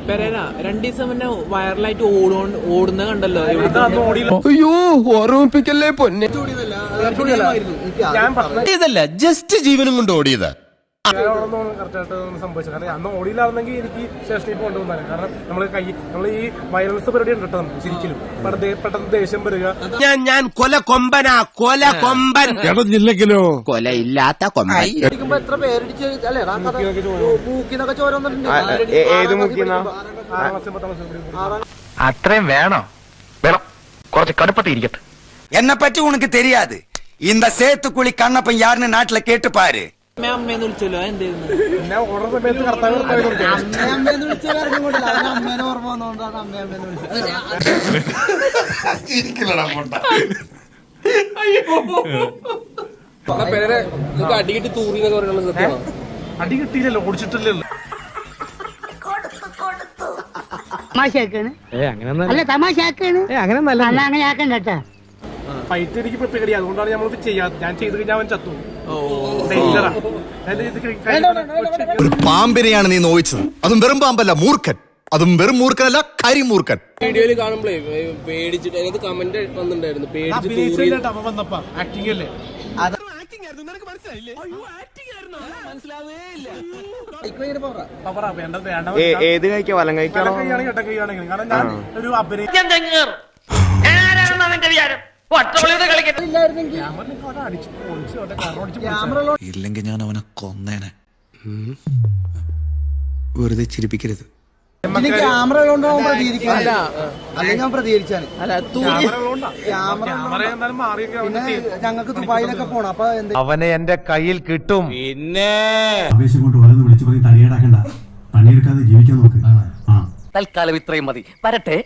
Pereira 2 ദിവസം മുന്നേ വൈറലായിട്ട് ഓടുന്ന കണ്ടല്ലോ. അയ്യോ ഓർമ്മിപ്പിക്കല്ലേ പൊന്നെ. ഇതല്ല ജസ്റ്റ് ജീവനും കൊണ്ട് ഓടിയത്. സംഭവിച്ചത് കാരണം അന്ന് ഓടിയില്ലായിരുന്നെങ്കിൽ എനിക്ക് സ്റ്റേഷനിൽ കൊണ്ടുവന്നാണ്. കാരണം നമ്മൾ ഈ വയലൻസ് പരിപാടി ഉണ്ട് കേട്ടോ നമുക്ക് ശരിക്കും പെട്ടെന്ന് ദേഷ്യം വരിക. ഞാൻ കൊല കൊമ്പനാ കൊല കൊമ്പൻ ജില്ലക്കിലോ കൊല ഇല്ലാത്ത കൊമ്പൻ. എത്ര പേരടിച്ച് അല്ലേ മൂക്കിന്നൊക്കെ ചോര വന്നിട്ടുണ്ട്. അത്രയും വേണോ? വേണം, കുറച്ച് കടുപ്പത്തിൽ ഇരിക്കട്ടെ. എന്നെ പറ്റി ഉനക്ക് தெரியாது. இந்த சேத்துக்குழி கண்ணப்பன் யாருன்னு நாட்டுல கேட்டு பாரு. അമ്മേന്ന് വിളിച്ചല്ലോ, എന്തായിരുന്നു? പിന്നെ ഓടുന്ന സമയത്ത് കർത്താവ് അമ്മേന്ന് വിളിച്ചാൽ അമ്മേനെ ഓർമ്മ വന്നോണ്ടാണ് അമ്മേന്ന് വിളിച്ചത്. അടികിട്ട് തൂറി എന്നൊക്കെ പറയുന്നത് സത്യമാണ്. അടി കിട്ടിയില്ലല്ലോ, ഓടിച്ചിട്ടില്ലല്ലോ. അല്ല തമാശാക്കാണ് അങ്ങനെ ആക്കണ്ടട്ടാ. ഫൈറ്റ് എനിക്ക് പേടി, അതുകൊണ്ടാണ് നമ്മൾ ചെയ്യാത്തത്. ഞാൻ ചെയ്ത് കഴിഞ്ഞാൽ അവൻ ചത്തു. ഒരു പാമ്പിനെയാണ് നീ നോവിച്ചത്. അതും വെറും പാമ്പല്ല, മൂർഖൻ. അതും വെറും മൂർഖനല്ല, കരിമൂർഖൻ. വീഡിയോയിൽ കാണുമ്പോഴേ പേടിച്ചിട്ട് അതിനകത്ത് കമന്റ് വന്നിട്ടുണ്ടായിരുന്നു, ആക്ടിംഗ് അല്ലേ. ഏത് കഴിക്കാ? വലം കഴിക്കാണോ? കാരണം ഞാൻ ഒരു അഭിനയം ഇല്ലെങ്കിൽ ഞാൻ അവനെ കൊന്നേനെ. വെറുതെ ചിരിപ്പിക്കരുത്. ക്യാമറ കൊണ്ടാവും പ്രതികരിക്കാനല്ല, അല്ലെങ്കിൽ ഞാൻ പ്രതികരിച്ചാണ്. പിന്നെ ഞങ്ങൾക്ക് ദുബായിലൊക്കെ പോണം. അപ്പൊ അവനെ എന്റെ കയ്യിൽ കിട്ടും. പിന്നെ ആവേശം കൊണ്ട് ഓരോന്ന് വിളിച്ചു പറഞ്ഞ് തലയേടാക്കണ്ട. പണിയെടുക്കാതെ ജീവിക്കാൻ നോക്ക്. തൽക്കാലം ഇത്രയും മതി. വരട്ടെ.